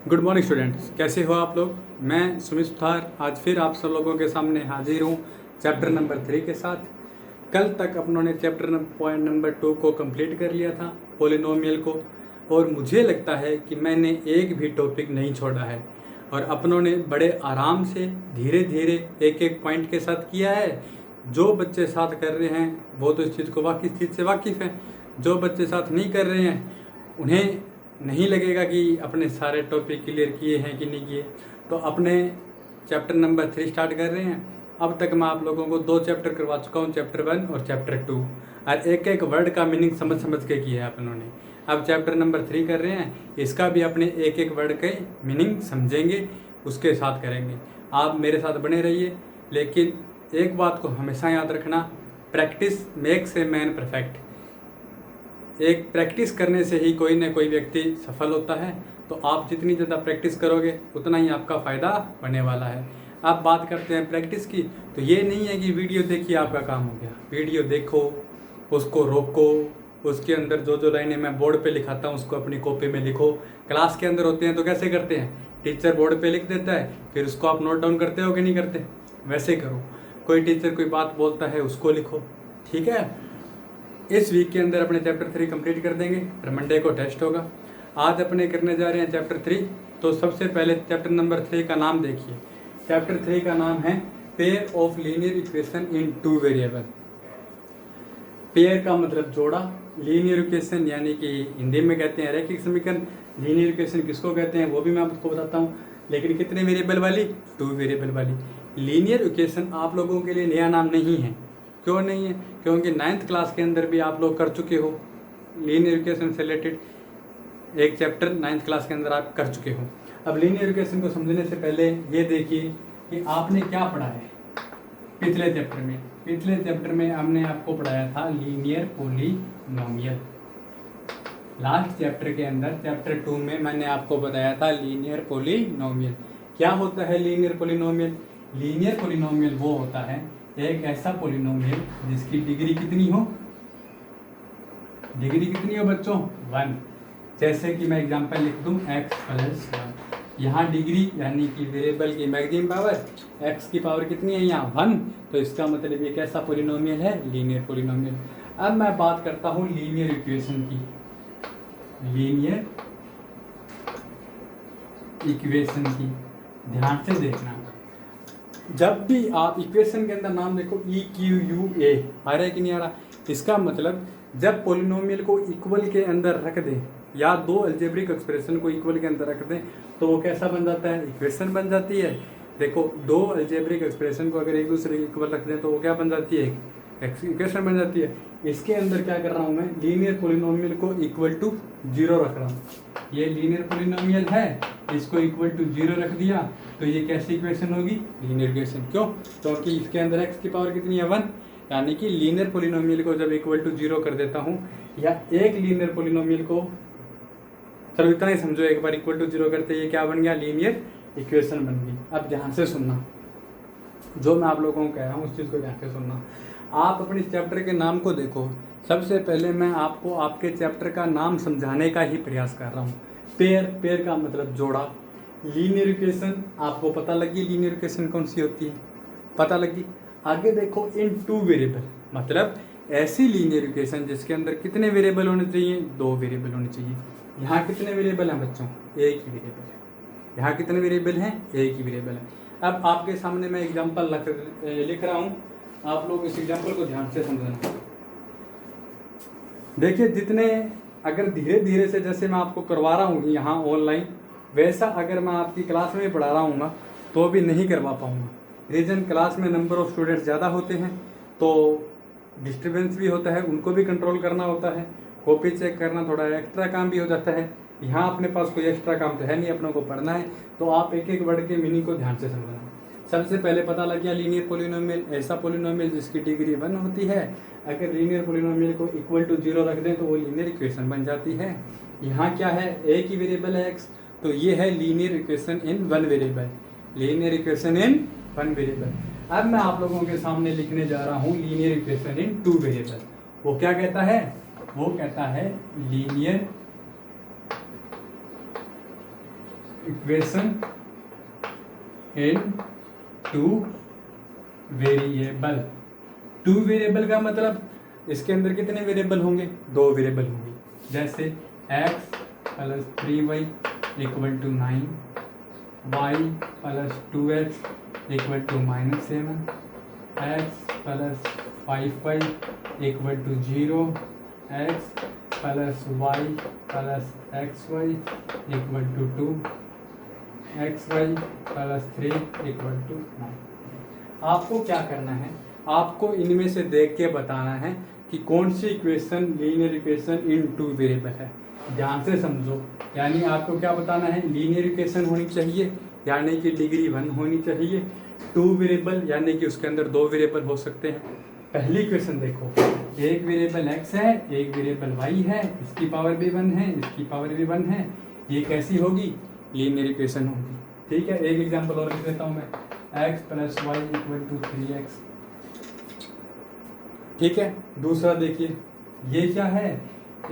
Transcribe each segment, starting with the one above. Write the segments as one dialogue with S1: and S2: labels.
S1: Good morning students, कैसे हो आप लोग। मैं सुमित सुथार आज फिर आप सब लोगों के सामने हाजिर हूँ चैप्टर नंबर 3 के साथ। कल तक अपनों ने चैप्टर पॉइंट नंबर 2 को कंप्लीट कर लिया था, पोलिनोमियल को, और मुझे लगता है कि मैंने एक भी टॉपिक नहीं छोड़ा है और अपनों ने बड़े आराम से धीरे धीरे एक एक पॉइंट के साथ किया है। जो बच्चे साथ कर रहे हैं वो तो इस चीज़ से वाकिफ़ हैं। जो बच्चे साथ नहीं कर रहे हैं उन्हें नहीं लगेगा कि अपने सारे टॉपिक क्लियर किए हैं कि नहीं किए। तो अपने चैप्टर नंबर 3 स्टार्ट कर रहे हैं। अब तक मैं आप लोगों को 2 चैप्टर करवा चुका हूँ, चैप्टर 1 और चैप्टर 2, और एक एक वर्ड का मीनिंग समझ समझ के किया है अपनों ने। अब चैप्टर नंबर 3 कर रहे हैं, इसका भी अपने एक एक वर्ड के मीनिंग समझेंगे, उसके साथ करेंगे। आप मेरे साथ बने रहिए, लेकिन एक बात को हमेशा याद रखना, practice makes a man perfect. एक प्रैक्टिस करने से ही कोई ना कोई व्यक्ति सफल होता है। तो आप जितनी ज़्यादा प्रैक्टिस करोगे उतना ही आपका फ़ायदा होने वाला है। आप बात करते हैं प्रैक्टिस की, तो ये नहीं है कि वीडियो देखिए आपका काम हो गया। वीडियो देखो, उसको रोको, उसके अंदर जो जो लाइनें मैं बोर्ड पे लिखाता हूँ उसको अपनी कॉपी में लिखो। क्लास के अंदर होते हैं तो कैसे करते हैं, टीचर बोर्ड पे लिख देता है, फिर उसको आप नोट डाउन करते हो कि नहीं करते, वैसे करो। कोई टीचर कोई बात बोलता है उसको लिखो, ठीक है। इस वीक के अंदर अपने चैप्टर 3 कंप्लीट कर देंगे, फिर मंडे को टेस्ट होगा। आज अपने करने जा रहे हैं चैप्टर 3। तो सबसे पहले चैप्टर नंबर 3 का नाम देखिए। चैप्टर 3 का नाम है pair of linear equation in 2 variable. Pair का मतलब जोड़ा, लीनियर इक्वेशन यानी कि हिंदी में कहते हैं रैखिक समीकरण। लीनियर इक्वेशन किसको कहते हैं वो भी मैं आपको बताता हूँ, लेकिन कितने वेरिएबल वाली, 2 वेरिएबल वाली। लीनियर इक्वेशन आप लोगों के लिए नया नाम नहीं है। क्यों नहीं है? क्योंकि 9th क्लास के अंदर भी आप लोग कर चुके हो लीनियर इक्वेशन से रिलेटेड एक चैप्टर 9th क्लास के अंदर आप कर चुके हो। अब लीनियर इक्वेशन को समझने से पहले ये देखिए कि आपने क्या पढ़ा है पिछले चैप्टर में। पिछले चैप्टर में हमने आपको पढ़ाया था लीनियर पॉलिनोमियल। लास्ट चैप्टर के अंदर चैप्टर 2 में मैंने आपको बताया था लीनियर पॉलिनोमियल। क्या होता है लीनियर पॉलिनोमियल? लीनियर पॉलिनोमियल वो होता है एक ऐसा पॉलिनोमियल जिसकी डिग्री कितनी हो, डिग्री कितनी हो बच्चों, 1। जैसे कि मैं एग्जांपल लिख दूं x+1। यहाँ डिग्री यानी कि वेरिएबल की मैक्सिमम पावर, x की पावर कितनी है यहाँ 1। तो इसका मतलब ये कैसा पॉलिनोमियल है, लीनियर पॉलिनोमियल। अब मैं बात करता हूँ लीनियर इक्वेशन की। लीनियर इक्वेशन की ध्यान से देखना, जब भी आप इक्वेशन के अंदर नाम देखो EQUA, आ रहा है कि नहीं आ रहा, इसका मतलब जब पॉलिनोमियल को इक्वल के अंदर रख दें या 2 अलजेब्रिक एक्सप्रेशन को इक्वल के अंदर रख दें तो वो कैसा बन जाता है, इक्वेशन बन जाती है। देखो 2 अलजेब्रिक एक्सप्रेशन को अगर एक दूसरे के इक्वल रख दें तो वो क्या बन जाती है, इक्वेशन बन जाती है। इसके अंदर क्या कर रहा हूँ मैं, लीनियर पॉलिनोमियल को इक्वल टू 0 रख रहा हूँ। ये लीनियर पॉलिनोमियल है, इसको इक्वल टू 0 रख दिया तो ये कैसी इक्वेशन होगी, लीनियर इक्वेशन। क्यों? क्योंकि इसके अंदर x की पावर कितनी है 1, यानी कि लीनियर पॉलिनोमियल को जब इक्वल टू 0 कर देता हूँ, या एक लीनियर पॉलिनोमियल को, चलो इतना ही समझो, एक बार इक्वल टू 0 करते ये क्या बन गया, लीनियर इक्वेशन बन गई। अब ध्यान से सुनना, जो मैं आप लोगों को कह रहा हूँ उस चीज़ को ध्यान से सुनना। आप अपने चैप्टर के नाम को देखो। सबसे पहले मैं आपको आपके चैप्टर का नाम समझाने का ही प्रयास कर रहा हूँ। पेयर, पेयर का मतलब जोड़ा। लीनियर इक्वेशन आपको पता लगी, लीनियर इक्वेशन कौन सी होती है, पता लगी। आगे देखो इन 2 वेरिएबल, मतलब ऐसी लीनियर इक्वेशन जिसके अंदर कितने वेरिएबल होने चाहिए, 2 वेरिएबल होने चाहिए। यहाँ कितने वेरिएबल हैं बच्चों, एक ही वेरिएबल है। यहाँ कितने वेरिएबल हैं, एक ही वेरिएबल है। अब आपके सामने मैं एग्जाम्पल लिख रहा हूँ, आप लोग इस एग्जाम्पल को ध्यान से समझना। देखिए जितने, अगर धीरे धीरे से जैसे मैं आपको करवा रहा हूँ यहाँ ऑनलाइन, वैसा अगर मैं आपकी क्लास में पढ़ा रहा हूँ तो भी नहीं करवा पाऊँगा। रीजन क्लास में नंबर ऑफ स्टूडेंट्स ज़्यादा होते हैं तो डिस्टर्बेंस भी होता है, उनको भी कंट्रोल करना होता है, कॉपी चेक करना थोड़ा एक्स्ट्रा काम भी हो जाता है। यहाँ अपने पास कोई एक्स्ट्रा काम तो है नहीं, अपनों को पढ़ना है। तो आप एक एक वर्ड के मीनिंग को ध्यान से समझना। सबसे पहले पता लग गया लीनियर पॉलिनोमियल ऐसा पॉलिनोमियल जिसकी डिग्री 1 होती है। अगर लीनियर पॉलिनोमियल को इक्वल टू 0 रख दें तो वो लीनियर इक्वेशन बन जाती है। यहाँ क्या है, एक ही वेरिएबल है x, तो ये है लीनियर इक्वेशन इन 1 वेरिएबल। लीनियर इक्वेशन इन 1 वेरिएबल। अब मैं आप लोगों के सामने लिखने जा रहा हूँ लीनियर इक्वेशन इन 2 वेरिएबल। वो क्या कहता है, वो कहता है linear equation in two variable. Two variable का मतलब इसके अंदर कितने वेरिएबल होंगे? दो वेरिएबल होंगे। जैसे x plus 3y equal to 9, y plus 2x equal to -7, x plus 5y equal to 0, x plus y plus xy equal to 2, xy plus 3 equal to 9। आपको क्या करना है? आपको इनमें से देख के बताना है कि कौन सी equation linear equation in two variable है। ध्यान से समझो, यानी आपको क्या बताना है? लीनियर इक्वेशन होनी चाहिए, यानी कि डिग्री 1 होनी चाहिए। टू वेरिएबल यानी कि उसके अंदर दो वेरिएबल हो सकते हैं। पहली इक्वेशन देखो, एक वेरिएबल x है, एक वेरिएबल y है, इसकी पावर भी 1 है, इसकी पावर भी 1 है। ये कैसी होगी? लीनियर इक्वेशन होगी। ठीक है, एक एग्जांपल और लिख देता हूँ मैं, x plus Y equal to 3x। ठीक है, दूसरा देखिए, ये क्या है?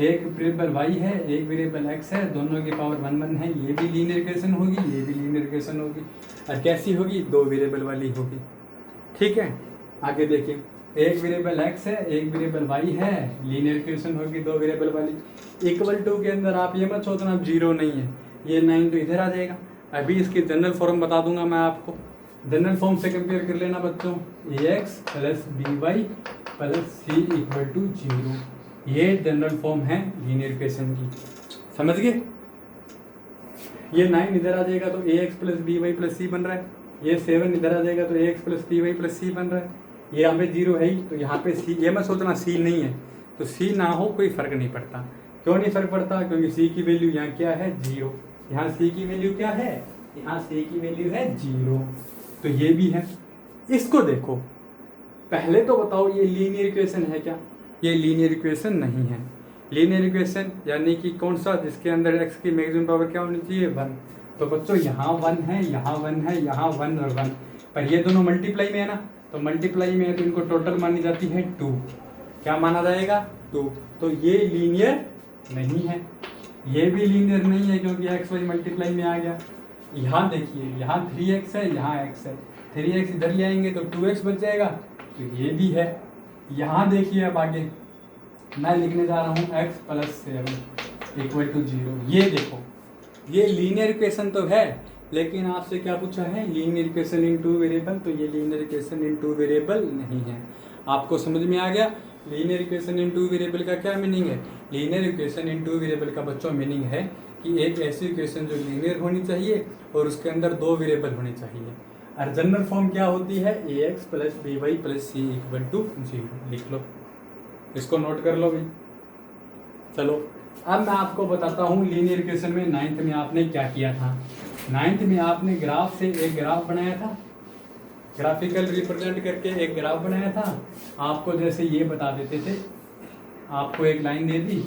S1: एक वेरिएबल y है, एक वेरिएबल x है, दोनों की पावर 1 1 है। ये भी लीनियर इक्वेशन होगी, ये भी लीनियर इक्वेशन होगी। और कैसी होगी? दो वेरिएबल वाली होगी। ठीक है, आगे देखिए, एक वेरिएबल x है, एक वेरिएबल y है, लीनियर इक्वेशन होगी दो वेरिएबल वाली। इक्वल टू के अंदर आप ये मत सोचना जीरो नहीं है, ये 9 तो इधर आ जाएगा। अभी इसकी जनरल फॉर्म बता दूंगा मैं आपको, जनरल फॉर्म से कंपेयर कर लेना बच्चों। ax plus by plus C equal to 0, ये जनरल फॉर्म है लीनियर इक्वेशन की। समझ गए? ये 9 इधर आ जाएगा तो ax प्लस by प्लस सी बन रहा है। ये 7 इधर आ जाएगा तो ax प्लस by प्लस सी बन रहा है। ये यहाँ पे 0 है ही, तो यहाँ पे सी, ये मैं सोचना सी नहीं है, तो सी ना हो कोई फर्क नहीं पड़ता। क्यों नहीं फर्क पड़ता? क्योंकि सी की वैल्यू यहाँ क्या है? 0। यहाँ सी की वैल्यू क्या है? यहाँ सी की वैल्यू है 0। तो ये भी है। इसको देखो, पहले तो बताओ ये लीनियर इक्वेशन है क्या? ये लीनियर इक्वेशन नहीं है। लीनियर इक्वेशन यानी कि कौन सा? जिसके अंदर x की मैक्सिमम पावर क्या होनी चाहिए? 1। तो बच्चों यहाँ 1 है, यहाँ 1 है, यहाँ 1 और 1, पर ये दोनों मल्टीप्लाई में है ना, तो मल्टीप्लाई में है तो इनको टोटल मानी जाती है 2। क्या माना जाएगा? 2। तो ये लीनियर नहीं है, ये भी लीनियर नहीं है क्योंकि एक्स वाई मल्टीप्लाई में आ गया। यहाँ देखिए, यहाँ 3x है, यहाँ x है, 3x इधर ले आएंगे तो 2x बच जाएगा, तो ये भी है। यहाँ देखिए, अब आगे मैं लिखने जा रहा हूँ x प्लस 7 इक्वल टू 0। ये देखो, ये लीनियर इक्वेशन तो है, लेकिन आपसे क्या पूछा है? Linear equation in two variable, तो ये linear equation in two variable नहीं है। आपको समझ में आ गया linear equation in two variable का क्या मीनिंग है? Linear equation in two variable का बच्चों मीनिंग है कि एक ऐसी इक्वेशन जो लीनियर होनी चाहिए और उसके अंदर दो वेरिएबल होने चाहिए। और जनरल फॉर्म क्या होती है? ax plus by plus C equal to 0। लिख लो, इसको नोट कर लो भाई। चलो अब मैं आपको बताता हूँ लीनियर इक्वेशन में 9th में आपने क्या किया था। 9th में आपने ग्राफ से एक ग्राफ बनाया था, ग्राफिकल रिप्रेजेंट करके एक ग्राफ बनाया था। आपको जैसे ये बता देते थे, आपको एक लाइन दे दी,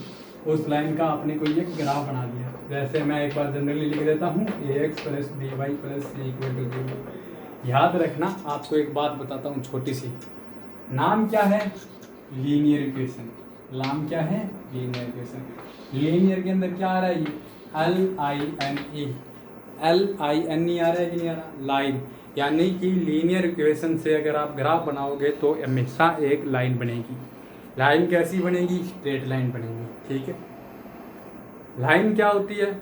S1: उस लाइन का आपने कोई एक ग्राफ बना दिया। जैसे मैं एक बार जनरली लिख देता हूँ ax plus by plus C equal to 0। याद रखना, आपको एक बात बताता हूँ छोटी सी, नाम क्या है? Linear equation. नाम क्या है? Linear equation. लीनियर के अंदर क्या आ रहा है? ये LINE, LINE आ रहा है कि नहीं आ रहा? लाइन। यानी कि लीनियर इक्वेशन से अगर आप ग्राफ बनाओगे तो हमेशा एक लाइन बनेगी। लाइन कैसी बनेगी? स्ट्रेट लाइन बनेगी। ठीक है, लाइन क्या होती है?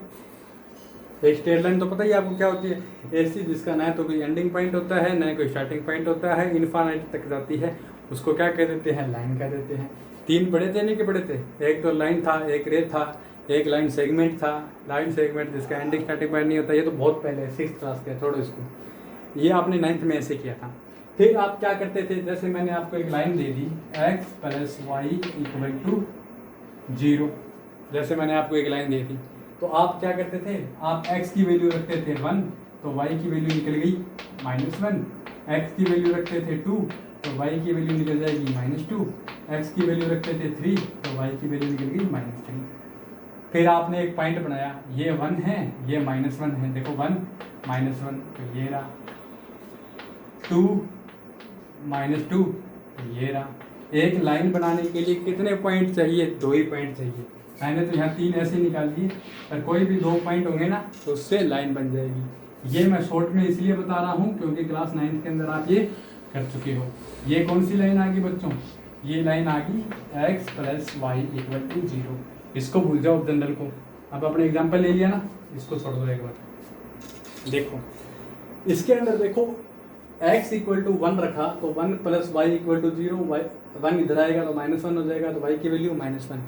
S1: एक स्ट्रेट लाइन तो पता ही आपको क्या होती है? ऐसी जिसका ना तो कोई एंडिंग पॉइंट होता है, ना कोई स्टार्टिंग पॉइंट होता है, इनफाइनाइट तक जाती है, उसको क्या कह देते हैं? लाइन कह देते हैं। 3 पढ़े थे नहीं कि पढ़े थे? एक तो लाइन था, एक रे था, एक लाइन सेगमेंट था। लाइन सेगमेंट जिसका एंडिंग स्टार्टिंग पॉइंट नहीं होता, ये तो बहुत पहले 6th क्लास के, छोड़ो इसको। ये आपने 9th में ऐसे किया था। फिर आप क्या करते थे? जैसे मैंने आपको एक लाइन दे दी x plus Y equal to 0, जैसे मैंने आपको एक लाइन दे दी, तो आप क्या करते थे? आप x की वैल्यू रखते थे 1, तो y की वैल्यू निकल गई -1। x की वैल्यू रखते थे 2, तो y की वैल्यू निकल जाएगी -2। x की वैल्यू रखते थे 3, तो y की वैल्यू निकल गई -3। फिर आपने एक पॉइंट बनाया, ये 1 है, ये -1 है। देखो 1 -1, तो ये रहा। 2 -2, तो ये रहा। एक लाइन बनाने के लिए कितने पॉइंट चाहिए? 2 ही पॉइंट चाहिए। मैंने तो यहाँ 3 ऐसे निकाल दिए, पर कोई भी 2 पॉइंट होंगे ना तो उससे लाइन बन जाएगी। ये मैं शॉर्ट में इसलिए बता रहा हूँ क्योंकि क्लास 9th के अंदर आप ये कर चुके हो। ये कौन सी लाइन आ गई बच्चों? ये लाइन आ गई x + y = 0। इसको भूल जाओ जनरल को। अब अपने एग्जाम्पल ले लिया ना, इसको छोड़ दो एक बार। देखो इसके अंदर देखो x = 1 रखा तो 1 + y = 0, 1 इधर आएगा तो -1 हो जाएगा, तो y की वैल्यू -1।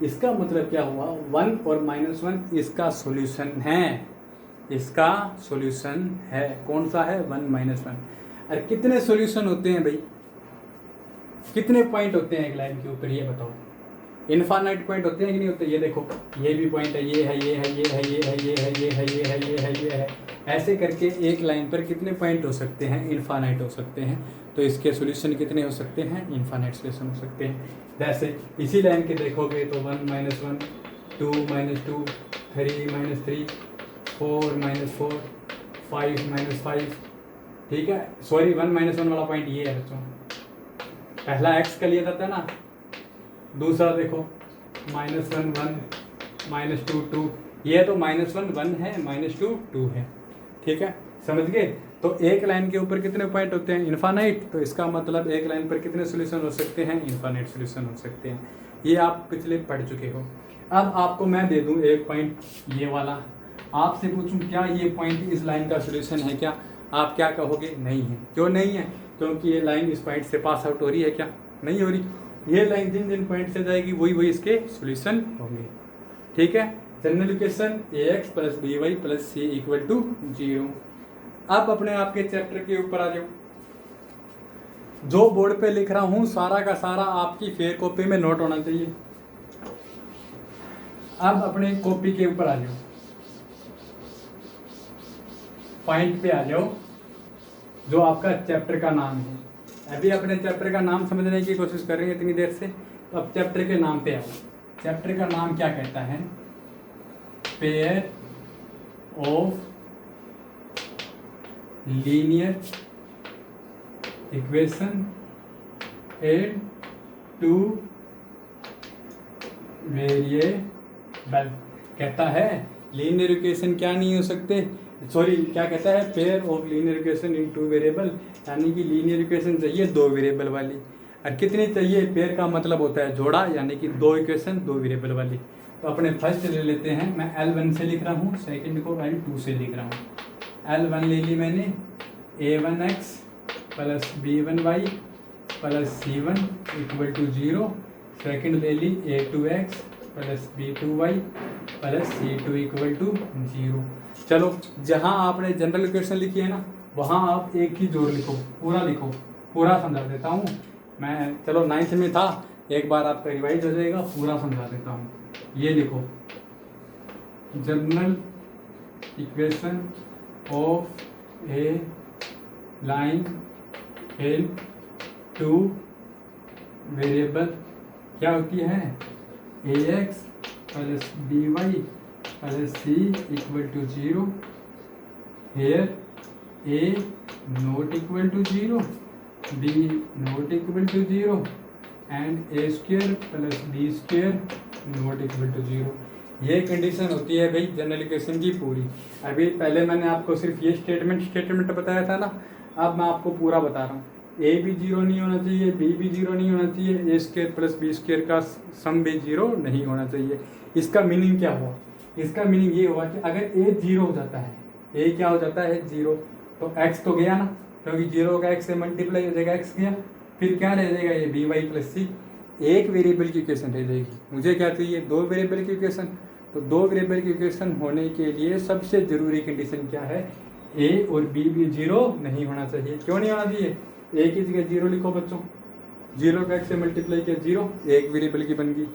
S1: इसका मतलब क्या हुआ? 1 और -1 इसका सॉल्यूशन है, इसका सॉल्यूशन है। कौन सा है? 1 - 1। और कितने सॉल्यूशन होते हैं भाई? कितने पॉइंट होते हैं एक लाइन के ऊपर, ये बताओ। इनफाइनाइट पॉइंट होते हैं कि नहीं होते? ये देखो ये भी पॉइंट है, ये है, ये है, ये है, ये है, ये है, ये है, ये है, ये है, ये है। ऐसे करके एक लाइन पर कितने पॉइंट हो सकते हैं? इनफाइनाइट हो सकते हैं। तो इसके सॉल्यूशन कितने हो सकते हैं? इनफाइनाइट सॉल्यूशन हो सकते हैं। जैसे इसी लाइन के देखोगे तो 1 - 1, 2 - 2, 3 - 3, 4 - 4, 5 - 5। ठीक है, सॉरी 1 - 1 वाला पॉइंट ये है बच्चों। पहला x का लिया जाता है ना, दूसरा देखो -1 1, -2 2। ये तो -1 1 है, -2 2 है। ठीक है, समझ गए? तो एक लाइन के ऊपर कितने पॉइंट होते हैं? इनफाइनाइट। तो इसका मतलब एक लाइन पर कितने सॉल्यूशन हो सकते हैं? इनफाइनाइट सॉल्यूशन हो सकते हैं। ये आप पिछले पढ़ चुके हो। अब आपको मैं दे दूं एक पॉइंट ये वाला, आपसे पूछूं क्या ये पॉइंट इस लाइन का सॉल्यूशन है क्या? आप क्या कहोगे? नहीं है। क्यों नहीं है? क्योंकि ये लाइन इस पॉइंट से पास आउट हो रही है क्या? नहीं हो रही। ये लाइन जिन जिन पॉइंट से जाएगी वही वही इसके सॉल्यूशन होंगे। ठीक है, general equation ax + by + c = 0। अब अपने आपके चैप्टर के ऊपर आ जाओ। जो बोर्ड पे लिख रहा हूँ सारा का सारा आपकी फेयर कॉपी में नोट होना चाहिए। अब अपने कॉपी के ऊपर आ जाओ, पॉइंट पे आ जाओ जो आपका चैप्टर का नाम है। अभी अपने चैप्टर का नाम समझने की कोशिश कर रही है इतनी देर से, तो अब चैप्टर के नाम पे आओ। चैप्टर का नाम क्या कहता है? Pair of linear equation and 2 variable. कहता है लीनियर इक्वेशन क्या नहीं हो सकते, सॉरी क्या कहता है? Pair of linear equation in 2 variable, यानी कि लीनियर इक्वेशन चाहिए 2 वेरिएबल वाली। और कितनी चाहिए? पेयर का मतलब होता है जोड़ा, यानी कि 2 इक्वेशन 2 वेरिएबल वाली। तो अपने फर्स्ट ले लेते हैं, मैं L1 से लिख रहा हूँ, सेकंड को L2 से लिख रहा हूँ। L1 ले ली मैंने, a1x + b1y + c1 = 0। सेकंड ले ली a2x + b2y + c2 = 0। चलो जहाँ आपने जनरल इक्वेशन लिखी है ना वहाँ आप एक ही जोड़ लिखो, पूरा लिखो, पूरा समझा देता हूँ मैं। चलो 9th में था, एक बार आपका रिवाइज हो जाएगा, पूरा समझा देता हूँ। ये लिखो general equation of A line in 2 variable क्या होती है? ax + by + c = 0, here a not equal to 0, b not equal to 0 and a square + b square not equal to 0। ये कंडीशन होती है भाई जनरल इक्वेशन की पूरी। अभी पहले मैंने आपको सिर्फ ये स्टेटमेंट बताया था ना, अब मैं आपको पूरा बता रहा हूँ। a भी 0 नहीं होना चाहिए, b भी 0 नहीं होना चाहिए, a² + b² का सम भी 0 नहीं होना चाहिए। इसका मीनिंग क्या हुआ? इसका मीनिंग ये हुआ कि अगर a 0 हो जाता है, a क्या हो जाता है? 0, तो x तो गया ना, क्योंकि 0 का x से मल्टीप्लाई हो जाएगा, x गया। फिर क्या रह जाएगा? ये by + c। एक वेरिएबल की इक्वेशन रह जाएगी। मुझे क्या चाहिए? 2 वेरिएबल की इक्वेशन। तो 2 वेरिएबल की इक्वेशन होने के लिए सबसे ज़रूरी कंडीशन क्या है? a और b भी 0 नहीं होना चाहिए। क्यों नहीं होना चाहिए? a की जगह 0 लिखो बच्चों, 0 का x से मल्टीप्लाई किया 0, एक वेरिएबल की बन गई।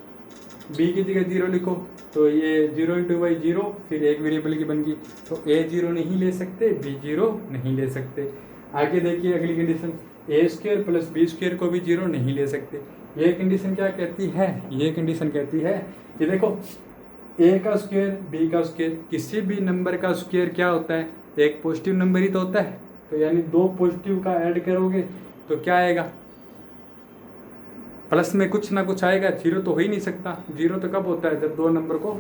S1: b की जगह 0 लिखो, तो ये 0 × y 0, फिर एक वेरिएबल की बन गई। तो a 0 नहीं ले सकते, b 0 नहीं ले सकते। आगे देखिए अगली कंडीशन, a² + b² को भी 0 नहीं ले सकते। ये कंडीशन क्या कहती है? ये कंडीशन कहती है कि देखो a का स्क्वायर b का स्क्वायर, किसी भी नंबर का स्क्वायर क्या होता है? एक पॉजिटिव नंबर ही तो होता है। तो यानी 2 पॉजिटिव का ऐड करोगे तो क्या आएगा? प्लस में कुछ ना कुछ आएगा, जीरो तो हो ही नहीं सकता। जीरो तो कब होता है, जब दो नंबर को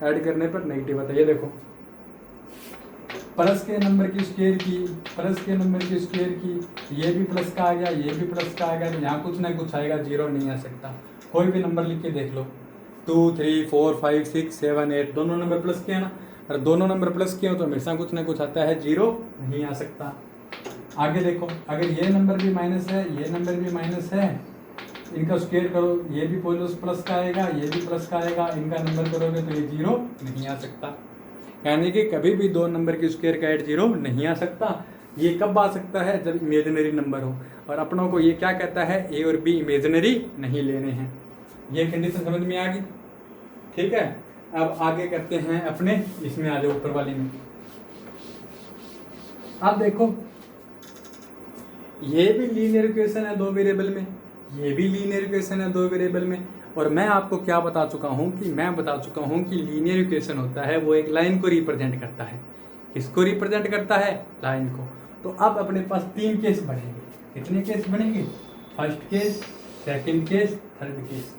S1: ऐड करने पर नेगेटिव आता है। ये देखो, प्लस के नंबर की स्क्वायर की, प्लस के नंबर की स्क्वायर की, ये भी प्लस का आ गया, ये भी प्लस का आ गया, तो यहाँ कुछ ना कुछ आएगा, जीरो नहीं आ सकता। कोई भी नंबर लिख के देख लो, 2 3 4 5 6 7 8, दोनों नंबर प्लस किया ना, और दोनों नंबर प्लस किए हो तो हमेशा कुछ ना कुछ आता है, जीरो नहीं आ सकता। आगे देखो, अगर ये नंबर भी माइनस है, ये नंबर भी माइनस है, इनका स्क्वायर करो, ये भी प्लस का आएगा, ये भी प्लस का आएगा, इनका नंबर करोगे तो ये जीरो नहीं आ सकता। यानी कि कभी भी दो नंबर की स्क्वायर का ऐड जीरो नहीं आ सकता। ये कब आ सकता है, जब इमेजिनरी नंबर हो। और अपनों को ये क्या कहता है, ए और बी इमेजिनरी नहीं लेने हैं। ये कंडीशन समझ में आ गई, ठीक है। अब आगे करते हैं अपने, इसमें आ जाओ ऊपर वाली में। अब देखो, ये भी लीनियर इक्वेशन है दो वेरिएबल में, ये भी लीनियर इक्वेशन है दो वेरिएबल में। और मैं आपको क्या बता चुका हूँ कि लीनियर इक्वेशन होता है वो एक लाइन को रिप्रेजेंट करता है। किसको रिप्रेजेंट करता है, लाइन को। तो अब अपने पास तीन केस बनेंगे। कितने केस बनेंगे, first case, second case, third case.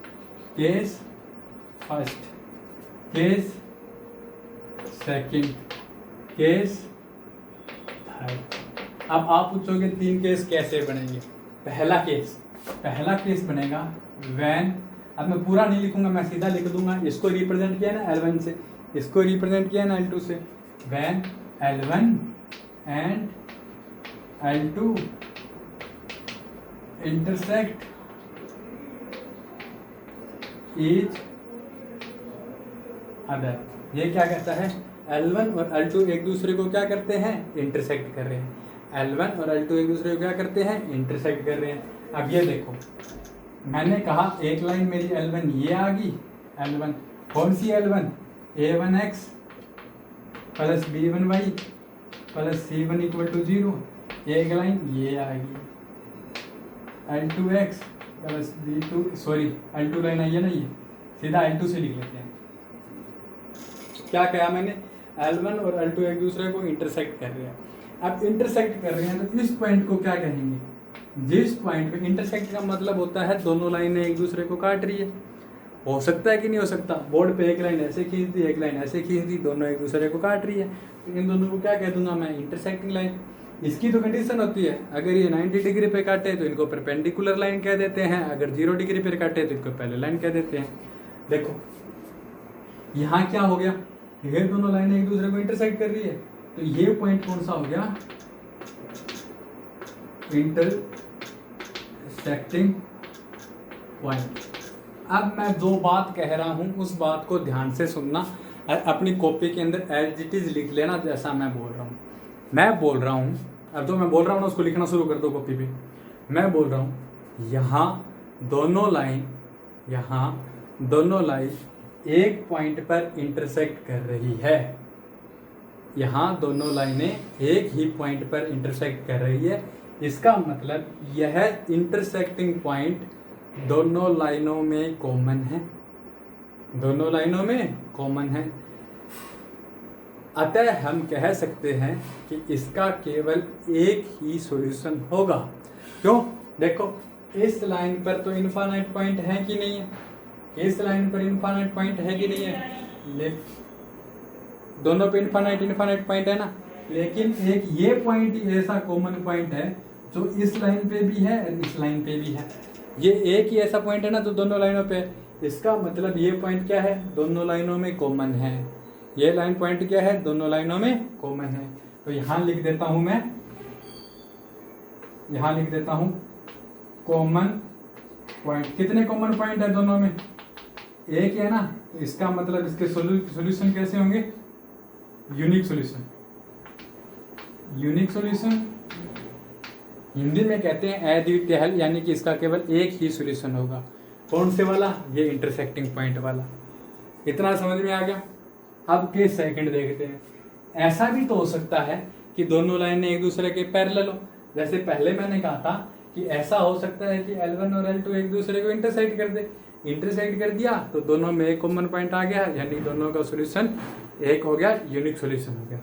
S1: Case first, case second, case third. अब आप पूछोगे तीन केस कैसे बनेंगे। पहला केस बनेगा व्हेन, अब मैं पूरा नहीं लिखूंगा, मैं सीधा लिख दूंगा। इसको रिप्रेजेंट किया ना L1 से, इसको रिप्रेजेंट किया ना L2 से। When L1 and L2 intersect each other. ये क्या कहता है, L1 और L2 एक दूसरे को क्या करते हैं, इंटरसेक्ट कर रहे हैं। L1 और L2 एक दूसरे को क्या करते हैं, इंटरसेक्ट कर रहे हैं। अब ये देखो, मैंने कहा एक लाइन मेरी L1 ये आ गई, L1 कौन सी L1, A1x प्लस B1y प्लस C1 इक्वल टू 0। एक लाइन ये आ गई L2x plus B2, sorry L2 line आई है ना, ये सीधा L2 से लिख लेते हैं। क्या कहा मैंने, L1 और L2 एक दूसरे को इंटरसेक्ट कर रहे हैं। अब इंटरसेक्ट कर रहे हैं तो इस पॉइंट को क्या कहेंगे, जिस पॉइंट पे इंटरसेक्ट का मतलब होता है दोनों लाइनें एक दूसरे को काट रही है। हो सकता है कि नहीं हो सकता, बोर्ड पे एक लाइन ऐसे खींच दी, एक लाइन ऐसे खींच दी, दोनों एक दूसरे को काट रही है, तो इन दोनों को क्या कह दूंगा मैं, इंटरसेक्टिंग लाइन। इसकी तो कंडीशन होती है, अगर ये 90 डिग्री पे काटे तो इनको परपेंडिकुलर लाइन कह देते हैं, अगर 0 डिग्री पे काटे तो इनको पहले लाइन कह देते हैं। देखो यहाँ क्या हो गया, ये दोनों लाइनें एक दूसरे को इंटरसेक्ट कर रही है, तो ये पॉइंट कौन सा हो गया, इंटरसेक्टिंग पॉइंट। अब मैं जो बात कह रहा हूँ उस बात को ध्यान से सुनना और अपनी कॉपी के अंदर एज इट इज लिख लेना, जैसा मैं बोल रहा हूँ। मैं बोल रहा हूँ, अब जो मैं बोल रहा हूँ ना उसको लिखना शुरू कर दो कॉपी पे। मैं बोल रहा हूँ यहाँ दोनों लाइन एक पॉइंट पर इंटरसेक्ट कर रही है। यहाँ दोनों लाइनें एक ही पॉइंट पर इंटरसेक्ट कर रही है। इसका मतलब यह इंटरसेक्टिंग पॉइंट दोनों लाइनों में कॉमन है, दोनों लाइनों में कॉमन है। अतः हम कह सकते हैं कि इसका केवल एक ही सॉल्यूशन होगा। क्यों, देखो इस लाइन पर तो इनफाइनाइट पॉइंट है कि नहीं है, इस लाइन पर इनफाइनाइट पॉइंट है कि नहीं है, दोनों पे इनफाइनाइट पॉइंट है ना। लेकिन एक ये पॉइंट ही ऐसा कॉमन पॉइंट है जो इस लाइन पे भी है और इस लाइन पे भी है। ये एक ही ऐसा पॉइंट है ना जो दोनों लाइनों पे, इसका मतलब ये पॉइंट क्या है, दोनों लाइनों में कॉमन है। ये लाइन पॉइंट क्या है, दोनों लाइनों में कॉमन है। तो यहाँ लिख देता हूँ मैं, यहाँ लिख देता हूँ कॉमन पॉइंट। कितने कॉमन पॉइंट है दोनों में, एक है ना, तो इसका मतलब इसके सॉल्यूशन कैसे होंगे, unique solution. Unique solution Hindi में कहते हैं अद्वितीय हल, यानी कि इसका केवल एक ही सॉल्यूशन होगा। कौन से वाला, ये इंटरसेक्टिंग पॉइंट वाला। इतना समझ में आ गया। अब केस सेकंड देखते हैं। ऐसा भी तो हो सकता है कि दोनों लाइनें एक दूसरे के पैरेलल हो। जैसे पहले मैंने कहा था कि ऐसा हो सकता है कि L1 और L2 एक दूसरे को इंटरसेक्ट कर दे। इंटरसेक्ट कर दिया तो दोनों में एक कॉमन पॉइंट आ गया, यानी दोनों का सॉल्यूशन एक हो गया, यूनिक सॉल्यूशन हो गया।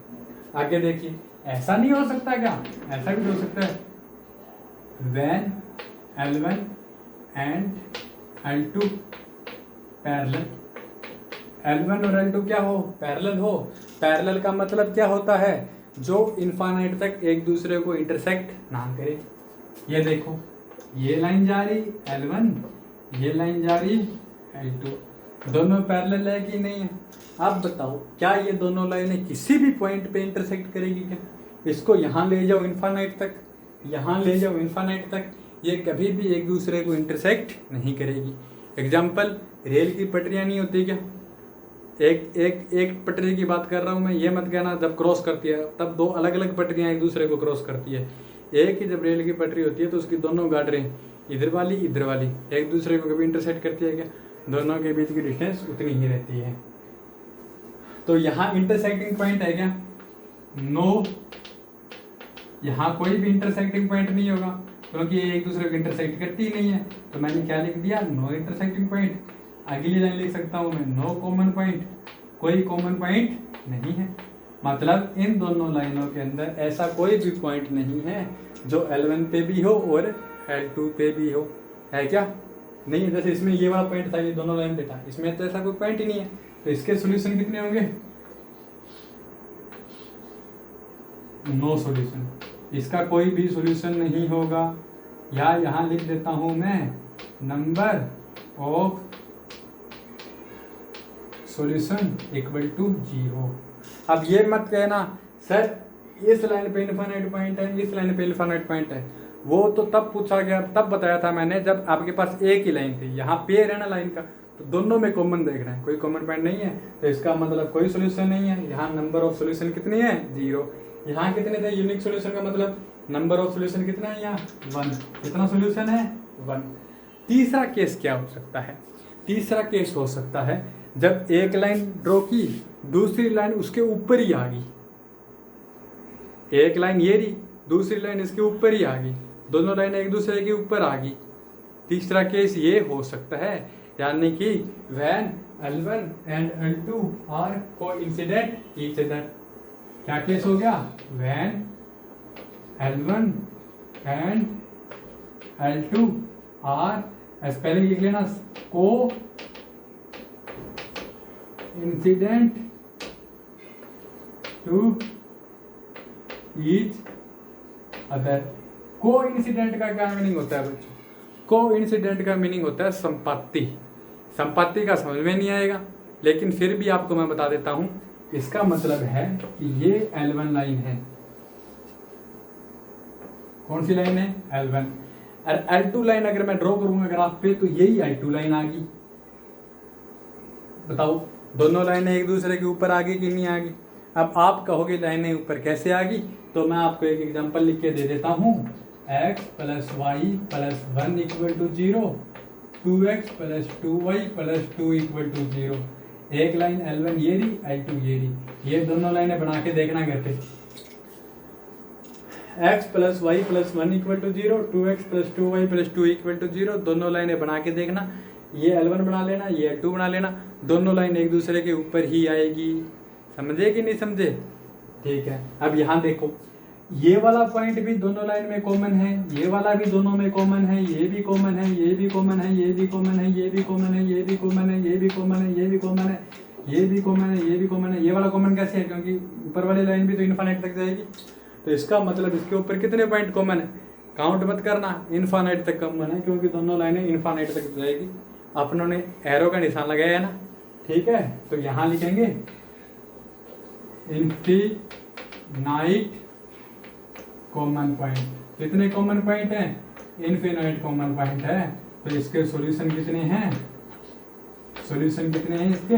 S1: आगे देखिए, ऐसा नहीं हो सकता क्या, ऐसा भी हो सकता है। When L1 and L2 parallel, L1 और L2 क्या हो, पैरेलल हो। पैरेलल का मतलब क्या होता है, जो इनफाइनाइट तक एक दूसरे को इंटरसेक्ट ना करे। ये देखो, ये लाइन जा रही L1, ये लाइन जा रही L2, दोनों पैरेलल है कि नहीं है। अब बताओ, क्या ये दोनों लाइनें किसी भी पॉइंट पे इंटरसेक्ट करेगी क्या? इसको यहाँ ले जाओ इनफाइनाइट तक, यहाँ ले जाओ इनफाइनाइट तक, ये कभी भी एक दूसरे को इंटरसेक्ट नहीं करेगी। एग्जाम्पल, रेल की पटरियाँ नहीं होती क्या, एक पटरी की बात कर रहा हूँ मैं, ये मत कहना जब क्रॉस करती है तब दो अलग अलग पटरियाँ एक दूसरे को क्रॉस करती है। एक ही जब रेल की पटरी होती है तो उसकी दोनों गाड़ियाँ, इधर वाली इधर वाली, एक दूसरे को कभी इंटरसेक्ट करती है क्या? दोनों के बीच की डिस्टेंस उतनी ही रहती है। तो यहाँ इंटरसेक्टिंग पॉइंट है क्या? नो, यहाँ कोई भी इंटरसेक्टिंग पॉइंट नहीं होगा क्योंकि ये एक दूसरे को इंटरसेक्ट करती ही नहीं है। तो मैंने क्या लिख दिया, नो इंटरसेक्टिंग पॉइंट। अगली लाइन लिख सकता हूँ मैं, नो कॉमन पॉइंट, कोई कॉमन पॉइंट नहीं है। मतलब इन दोनों लाइनों के अंदर ऐसा कोई भी पॉइंट नहीं है जो L1 पे भी हो और L2 पे भी हो, है क्या? नहीं है। जैसे इसमें ये वाला पॉइंट था, ये दोनों लाइन पे था, इसमें तो ऐसा कोई पॉइंट ही नहीं है। तो इसके सॉल्यूशन कितने होंगे? नो सॉल्यूशन, इसका कोई भी सॉल्यूशन नहीं होगा। या यहाँ लिख देता हूँ मैं, number of solution equal to 0। अब ये मत कहना सर इस लाइन पे इनफाइनाइट पॉइंट है, इस लाइन पे इनफाइनाइट पॉइंट है। वो तो तब पूछा गया, तब बताया था मैंने जब आपके पास एक ही लाइन थी। यहाँ पेयर है ना लाइन का, तो दोनों में कॉमन देख रहे हैं, कोई कॉमन पॉइंट नहीं है, तो इसका मतलब कोई सोल्यूशन नहीं है। यहाँ नंबर ऑफ सोल्यूशन कितनी है? 0। यहाँ कितने थे? यूनिक सोल्यूशन का मतलब नंबर ऑफ सोल्यूशन कितना है? यहाँ 1। कितना सोल्यूशन है? 1। तीसरा केस क्या हो सकता है? तीसरा केस हो सकता है जब एक लाइन ड्रॉ की, दूसरी लाइन उसके ऊपर ही आ गई। एक लाइन ये रही, दूसरी लाइन इसके ऊपर ही आ गई, दोनों लाइन एक दूसरे के ऊपर आ गई। तीसरा केस ये हो सकता है, यानी कि when L1 and L2 are coincident each other. क्या केस हो गया? When L1 and L2 are, spelling लिख लेना, को इंसिडेंट टू ईच अदर। को इंसिडेंट का क्या मीनिंग होता है बच्चों? को इंसिडेंट का मीनिंग होता है संपत्ति। संपत्ति का समझ में नहीं आएगा, लेकिन फिर भी आपको मैं बता देता हूं। इसका मतलब है कि ये L1 लाइन है। कौन सी लाइन है? L1। और L2 लाइन अगर मैं ड्रॉ करूंगा ग्राफ पे तो यही L2 लाइन आ गई। बताओ, दोनों लाइनें एक दूसरे के ऊपर आ गई कि नहीं आ गई? अब आप कहोगे लाइनें ऊपर कैसे आ गई, तो मैं आपको एक एग्जांपल लिख के दे देता हूँ। x + y + 1 = 0, 2x + 2y + 2 = 0। एक लाइन L1 ये रही, L2 ये रही। ये दोनों लाइनें बना के देखना घर पे। x + y + 1 = 0, 2x + 2y + 2 = 0। दोनों लाइनें बना के देखना। ये L1 बना लेना, ये L2 बना लेना, दोनों लाइन एक दूसरे के ऊपर ही आएगी। समझे कि नहीं समझे? ठीक है। अब यहाँ देखो, ये वाला पॉइंट भी दोनों लाइन में कॉमन है, ये वाला भी दोनों में कॉमन है, ये भी कॉमन है, ये भी कॉमन है, ये भी कॉमन है, ये भी कॉमन है, ये भी कॉमन है, ये भी कॉमन है, ये भी कॉमन है, ये भी कॉमन है, ये भी कॉमन है। ये वाला कॉमन कैसे है? क्योंकि ऊपर वाली लाइन भी तो इनफाइनाइट तक जाएगी। तो इसका मतलब इसके ऊपर कितने पॉइंट कॉमन है? काउंट मत करना, इनफाइनाइट तक कॉमन है, क्योंकि दोनों लाइनें इनफाइनाइट तक जाएगी। अपनों ने एरो का निशान लगाया है ना, ठीक है? तो यहाँ लिखेंगे इनफिनाइट कॉमन पॉइंट। कितने कॉमन पॉइंट हैं? इनफिनाइट कॉमन पॉइंट है। तो इसके सॉल्यूशन कितने हैं? सॉल्यूशन कितने हैं इसके?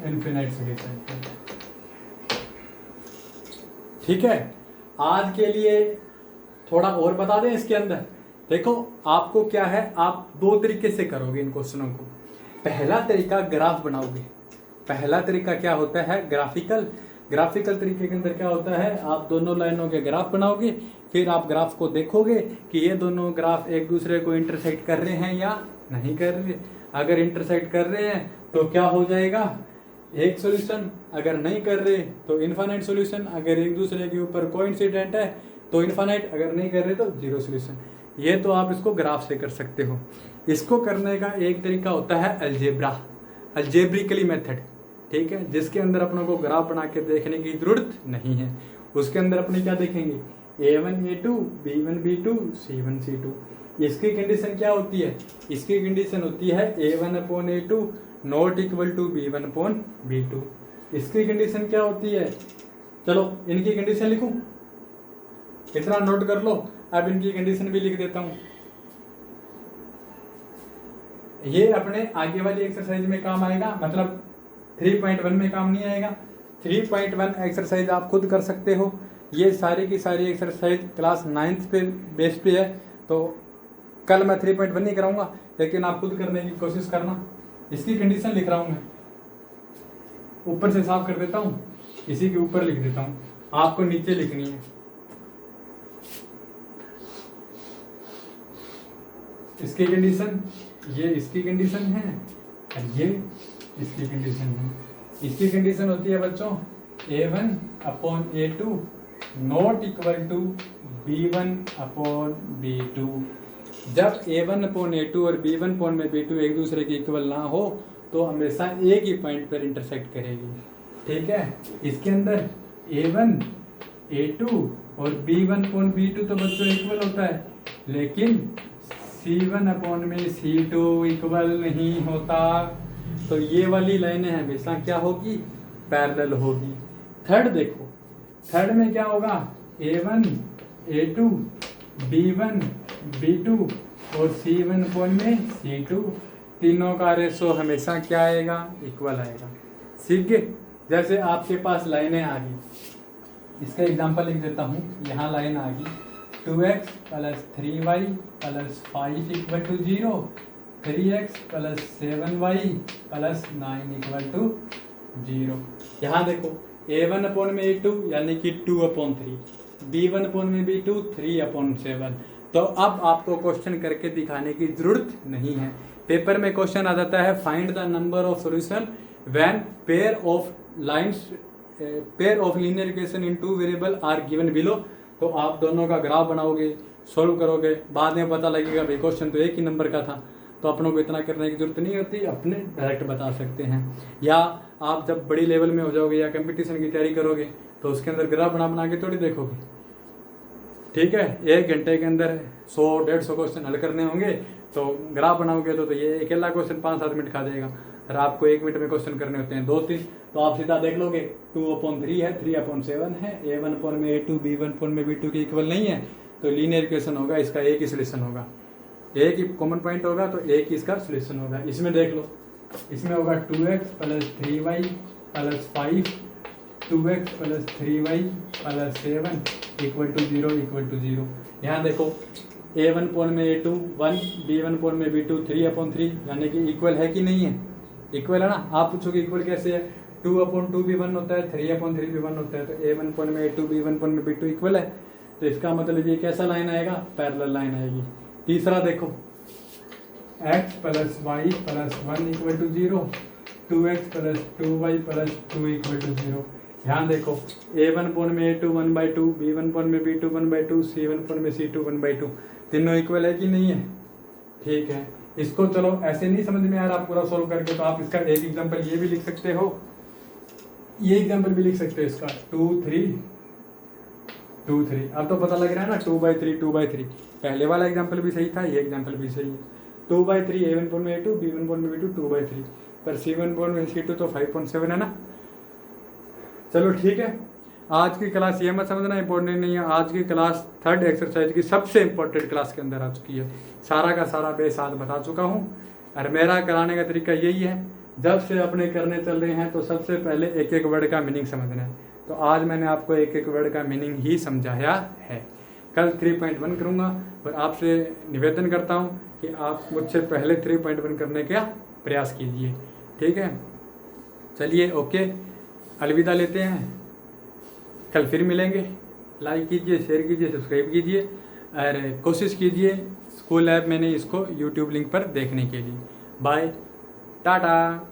S1: Infinite solution. ठीक है। आज के लिए थोड़ा और बता दें इसके अंदर। देखो, आपको क्या है, आप दो तरीके से करोगे इन क्वेश्चनों को। पहला तरीका ग्राफ बनाओगे। पहला तरीका क्या होता है? ग्राफिकल तरीके के अंदर क्या होता है, आप दोनों लाइनों के ग्राफ बनाओगे, फिर आप ग्राफ को देखोगे कि ये दोनों ग्राफ एक दूसरे को इंटरसेक्ट कर रहे हैं या नहीं कर रहे। अगर इंटरसेक्ट कर रहे हैं तो क्या हो जाएगा? एक सॉल्यूशन। अगर नहीं कर रहे तो इनफाइनाइट सॉल्यूशन। अगर एक दूसरे के ऊपर कोइंसिडेंट है तो इनफाइनाइट, अगर नहीं कर रहे तो 0 सॉल्यूशन। ये तो आप इसको ग्राफ से कर सकते हो। इसको करने का एक तरीका होता है अलजेब्रा, अलजेब्रिकली मेथड, ठीक है, जिसके अंदर अपनों को ग्राफ बना के देखने की ज़रूरत नहीं है। उसके अंदर अपने क्या देखेंगे, A1 A2 B1 B2 C1 C2। इसकी कंडीशन क्या होती है, इसकी कंडीशन होती है A1 upon A2 not equal to B1 upon B2। इसकी कंडीशन क्या होती है, चलो इनकी कंडीशन लिखूं, इतना नोट कर लो। अब इनकी कंडीशन भी लिख देता हूं, ये अपने आगे वाली एक्सरसाइज में काम आएगा, मतलब 3.1 में काम नहीं आएगा। 3.1 एक्सरसाइज आप खुद कर सकते हो। ये सारी की सारी एक्सरसाइज क्लास 9th पे बेस पे है, तो कल मैं 3.1 नहीं कराऊंगा, लेकिन आप खुद करने की कोशिश करना। इसकी कंडीशन लिख रहा हूँ मैं, ऊपर से साफ कर देता हूँ, इसी के ऊपर लिख देता हूँ, आपको नीचे लिखनी है। इसकी कंडीशन, ये इसकी कंडीशन है और ये इसकी कंडीशन है। इसकी कंडीशन होती है बच्चों A1 upon A2 not equal to B1 upon B2। जब A1 अपॉन A2 और B1 अपॉन में B2 एक दूसरे के इक्वल ना हो तो हमेशा एक ही पॉइंट पर इंटरसेक्ट करेगी, ठीक है। इसके अंदर A1 A2 और B1 अपॉन B2 तो बच्चों इक्वल होता है, लेकिन C1 अपॉन में C2 इक्वल नहीं होता। तो ये वाली लाइनें हमेशा क्या होगी, पैरेलल होगी। थर्ड देखो, थर्ड में क्या होगा, A1 A2 B1 B2 और C1 अपॉन में C2, तीनों का रेशो हमेशा क्या आएगा, इक्वल आएगा। सीख गए। जैसे आपके पास लाइनें आ गई, इसका एग्जांपल लिख देता हूँ। यहाँ लाइन आ गई 2x plus 3y plus 5 equal to 0, 3x plus 7y plus 9 equal to 0। यहाँ देखो A1 अपॉन में A2 यानी कि 2 अपॉन 3, B1 अपॉन में B2 3 अपॉन 7। तो अब आपको क्वेश्चन करके दिखाने की जरूरत नहीं है। पेपर में क्वेश्चन आ जाता है find the number of solution when pair of lines pair of linear equation in two variable are given below. तो आप दोनों का ग्राफ बनाओगे, सॉल्व करोगे, बाद में पता लगेगा भाई क्वेश्चन तो एक ही नंबर का था, तो अपनों को इतना करने की जरूरत नहीं होती, अपने डायरेक्ट बता सकते हैं। या आप जब बड़ी लेवल में हो जाओगे या कंपटीशन की तैयारी करोगे तो उसके अंदर ग्राफ बना के थोड़ी देखोगे, ठीक है। 1 घंटे के अंदर 100-150 क्वेश्चन हल करने होंगे, तो ग्राफ बनाओगे तो ये अकेला क्वेश्चन 5-7 मिनट खा जाएगा, और आपको 1 मिनट में क्वेश्चन करने होते हैं 2-3, तो आप सीधा देख लोगे 2/3 है, 3/7 है, A1 अपॉन में A2 B1 अपॉन में B2 के इक्वल नहीं है, तो लीनियर इक्वेशन होगा, इसका एक ही सोल्यूशन होगा, एक ही कॉमन पॉइंट होगा, तो एक ही इसका सोल्यूशन होगा। इसमें देख लो, इसमें होगा 2x plus 3y plus 5, 2x plus 3y plus 7 equal to 0। यहाँ देखो A1 अपॉन में A2 1, B1 अपॉन में B2 3/3, यानी कि इक्वल है कि नहीं है, इक्वल है ना। आप पूछोगे इक्वल कैसे है, 2/2 भी 1 होता है, 3/3 भी 1 होता है, तो A1 अपॉन में A2 B1 अपॉन में B2 इक्वल है, तो इसका मतलब ये कैसा लाइन आएगा, पैरेलल लाइन आएगी। तीसरा देखो x plus Y plus 1 equal to 0, 2x plus 2y plus 2 equal to 0। ध्यान देखो A1 अपॉन में A2 1/2, B1 अपॉन में B2 1/2, C1 अपॉन में C2 1/2, तीनों इक्वल है कि नहीं है, ठीक है। इसको चलो ऐसे नहीं समझ में आ रहा पूरा सोल्व करके, तो आप इसका एक एग्जांपल ये भी लिख सकते हो, ये एग्जांपल भी लिख सकते हो इसका 2 3। अब तो पता लग रहा है ना 2/3। पहले वाला एग्जांपल भी सही था, ये एग्जांपल भी सही है। 2/3 A1 अपॉन में A2 B1 अपॉन में B2 2/3, पर C1 अपॉन में C2 तो 5.7 है ना। चलो ठीक है, आज की क्लास ये मत समझना इंपॉर्टेंट नहीं है, आज की क्लास 3rd एक्सरसाइज की सबसे इंपॉर्टेंट क्लास के अंदर आ चुकी है। सारा का सारा बेस आज बता चुका हूँ, और मेरा कराने का तरीका यही है, जब से अपने करने चल रहे हैं तो सबसे पहले एक एक वर्ड का मीनिंग समझना है। तो आज मैंने आपको एक एक वर्ड का मीनिंग ही समझाया है। कल 3.1 करूँगा, और आपसे निवेदन करता हूँ कि आप मुझसे पहले 3.1 करने का प्रयास कीजिए, ठीक है। चलिए ओके, अलविदा लेते हैं, कल फिर मिलेंगे। लाइक कीजिए, शेयर कीजिए, सब्सक्राइब कीजिए, और कोशिश कीजिए स्कूल ऐप मैंने इसको यूट्यूब लिंक पर देखने के लिए। बाय, टाटा।